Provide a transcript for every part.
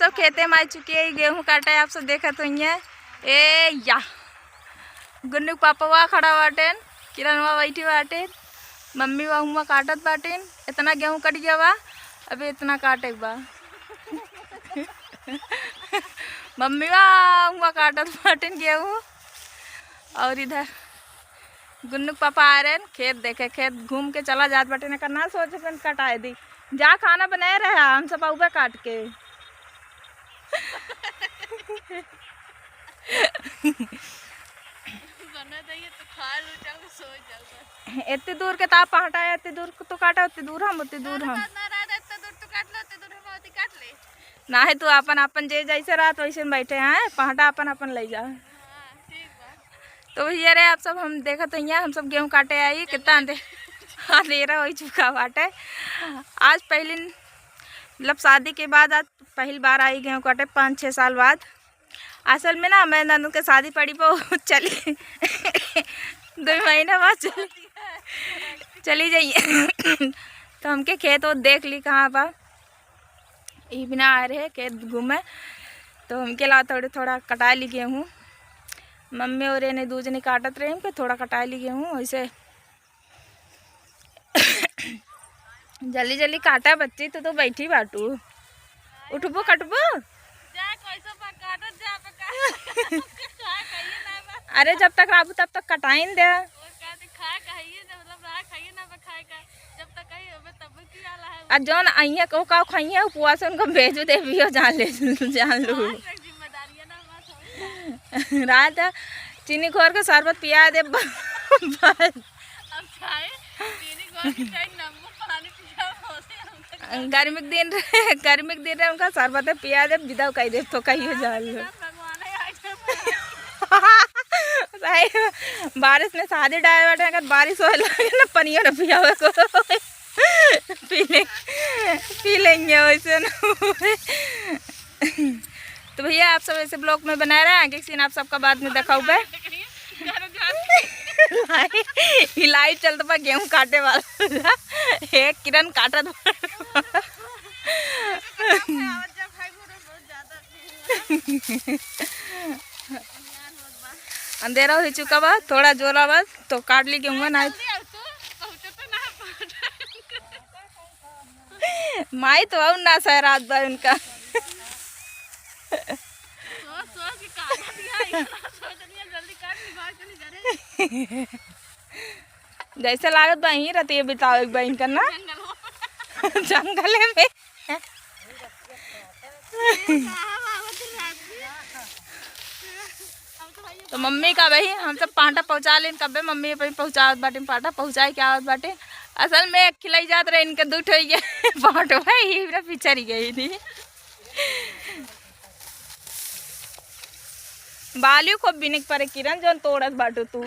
सब खेते में आ चुके हैं, गेहूं काटा है। आप सब देखा तो ये ए या गुन्नू पापा वहाँ खड़ा बाटेन, किरण वहाँ बैठी बाटेन, मम्मी वहाँ काटत बाटेन। इतना गेहूं कट गया बा, अभी इतना काटे बा। मम्मी वहाँ काटत बाटेन गेहूं, और इधर गुन्नू पापा आ रहे हैं। खेत देखे, खेत घूम के चला जात बाटे न करना सोचे फिर कटाए दी जा खाना बनाए रहे हम सब आऊबे काट के। इतनी दूर के ताप पहाटा है, इतनी दूर तो काटा, उतनी दूर हम ना है। तू अपन अपन जे जैसे रात वैसे बैठे हैं, पहाटा अपन अपन ले जा। तो ये रहे आप सब, हम देखा तो यहाँ हम सब गेहूं काटे आई। कितना अंधेरा हो चुका बाटे। आज पहली मतलब शादी के बाद आज पहली बार आई गेहूं काटे 5-6 साल बाद। असल में ना मैं ननू के शादी पड़ी पर चली 2 महीने बाद चली जाइए। तो हमके खेत वो देख ली कहाँ बा, ये बिना आ रहे खेत घूमे। तो हमके ला थोड़ा कटा ली गेहूँ। मम्मी और ने दूज ने काटत रहे हमके थोड़ा कटा ली गेहूँ। वैसे जल्दी जल्दी काटा बच्ची, तो बैठी बाटू उठबो कटबो। अरे जब तक राबू तब तक कटाइन दे। जौन अइया को का खाइए उपवास से उनको भेजो दे भी जान लू। रात चीनी खोर के शरबत पिया दे गर्मी के दिन उनका शरबत पिया दे विदा कही दे तो कहिए जान लो। बारिश में शादी डाले बैठे, अगर बारिश हो लगे ना पनिया न पिया को पी लेंगे वैसे न। तो भैया आप सब ऐसे ब्लॉग में बना रहे हैं, आगे सीन आप सबका बाद में देखा हुआ है। लाइव चलता पा गेहूं काटे वाला एक किरण काटा अंधेरा हो चुका बा, थोड़ा जोरा बा तो काट ली गेहूं ना। माई तो और ना सह रात बा उनका। जैसे लागत बा यहीं रहती है बिताओ बहन करना जंगल में। तो मम्मी का भाई हम सब पाटा पहुँचा लें, कब मम्मी पहुँचावत बाटे पाटा पहुँचाए क्या आवत बाटे। असल में खिलाई जात रहे इनके दूठ हो गए पाटो भाई पिछड़ी गई थी। बालियों को भी नहीं परे किरण जो तोड़त बाटो तू।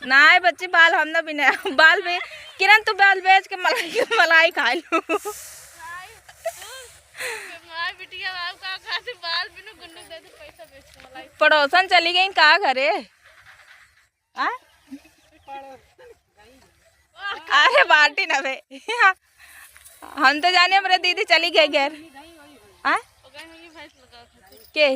ना बच्ची बाल हम ना बिना बाल में किरण तू बाल बेच के मलाई खा लू। पड़ोसन चली गई कहाँ घरे। अरे बाटी ना बे हम तो जाने मेरे दीदी चली गई घर। के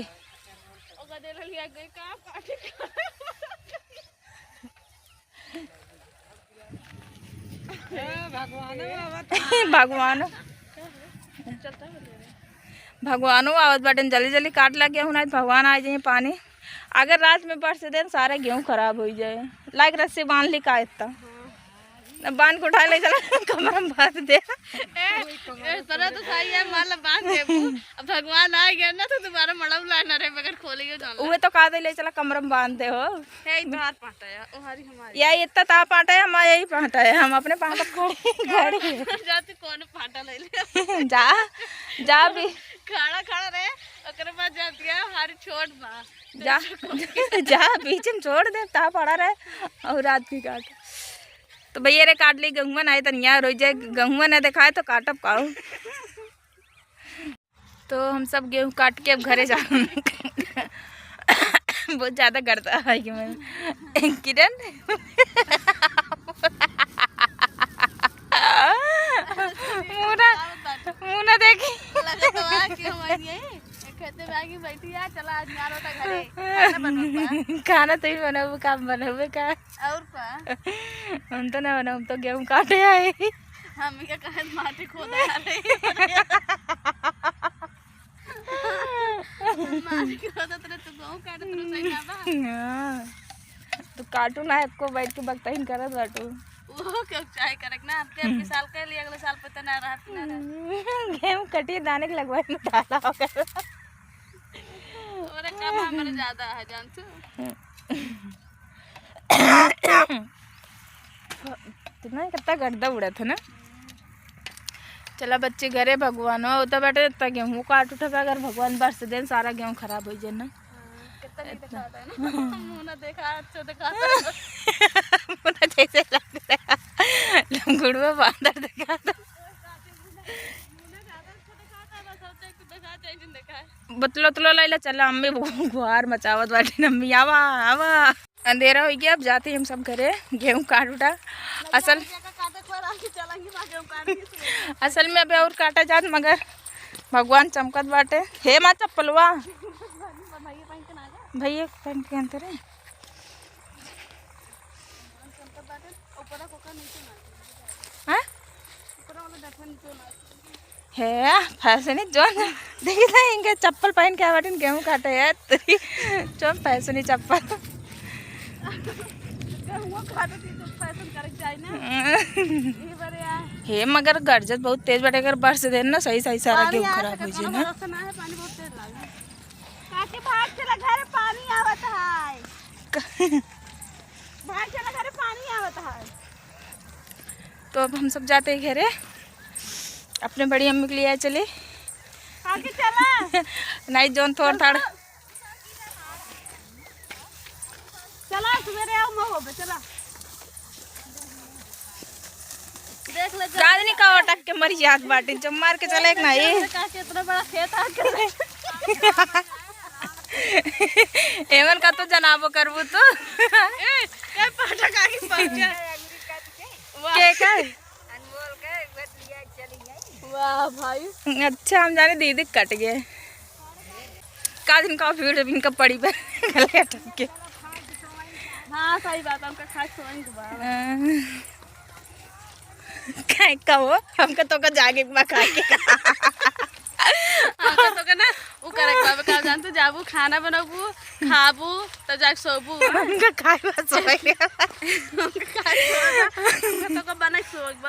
भगवानो आवत बाटन जल्दी जल्दी काट लग गया हूँ। भगवान आ जाए पानी अगर रात में बरस दे सारे गेहूं खराब हो जाए। लाइक रस्सी बांध ली का इतना बांध को उठा ले चला कमरा में बांध दे। तो सही है मतलब बांध दे। अब भगवान आ गया ना तो दोबारा मड़ा लाना रहे बगैर खोलेगे उहे तो का दे ले चला कमरा में बांध दे हो। है बाहर पाटा है ओहारी हमारी या इतना ता पाटा है हमारा यही पाटा है। हम अपने पाटा खड़े जाते कौन पाटा ले ले जा जा भी खड़ा खड़ा रहे ओकरे बाद जाती है हमारी छोड़ बा जा जा बीच में छोड़ दे ता पड़ा रहे और रात की काट। तो भैया रे काट ली गेहूँ ना तो यहाँ रोज जाए गेहूँ ना दिखाए तो काटब काओ। तो हम सब गेहूँ काट के अब घरे जा बहुत ज़्यादा करता है कि मैं किरण खाना तो ही बनाऊ, काम बनाऊ का और का हम तो ना बनाऊ, तो गेहूं काटे आए। हम क्या कहे माटी खोदा आ रही माटी खोदा तेरे तो गेहूं काटे तो सही ना बा। हाँ, तो काटू ना आपको बैठ के बकताइन करत बाटू। वो क्या चाय करक ना आपके साल के लिए अगले साल पता ना रहत ना गेहूं कटिए दाने के लगवाए में डाला होगा। और काम हमारे ज्यादा है जानते हो। कितना कितना गर्दा उड़ा था ना। चला बच्चे घरे भगवान हो तो बैठे तक गेहूँ काट उठा, अगर भगवान बरस देन सारा गेहूँ खराब हो जाए ना। कितना नहीं दिखाता है ना मुंह ना देखा अच्छा दिखाता है मुना जैसे लग रहा है लंगड़ुआ बांदर दिखाता। बतलो तलो लाइला चला अम्मी गुहार मचावत बाटी अम्मी आवा आवा। अंधेरा हो गया, अब जाते हम सब घरे गेहूँ काट उठा। असल में अभी और काटा जात मगर भगवान चमकत बाटे। हे माँ चप्पलवा भैया पहन के अंतर है है फैशन जोन देखा इनके चप्पल पहन के आवाट गेहूँ काटे है जोन फैशन चप्पल हे मगर गर्जत बहुत तेज बटे, अगर बरस दे ना सही सही सारा गेहूँ खराब हो जाए ना। तो अब हम सब जाते हैं घरे, अपने बड़ी अम्मी के लिए चले नहीं जोन थोड़ थाड़ चला सवेरे आओ मैं हो चला देख ले गाजनी का अटक के मर जात बाटे जब मार के चले ना ये इतना बड़ा खेत आ के एमन का तो जनाबो करबू तो ए पाटा का की पहुंचा के का अनमोल के गत लिया चली गई। वाह भाई अच्छा हम जाने दीदी कट गए का दिन का भीड़ इनका पड़ी पे गले अटक के। हाँ सही बात हमका खास सोई दोबारा काय का हो हमका तो का जागे बा खा के हमका तो का ना उ करे का का जान तो जाबू खाना बनाबू खाबू तो जाके सोबू हमका खाए बा सोए हमका खाए तो का बनाई सोबू।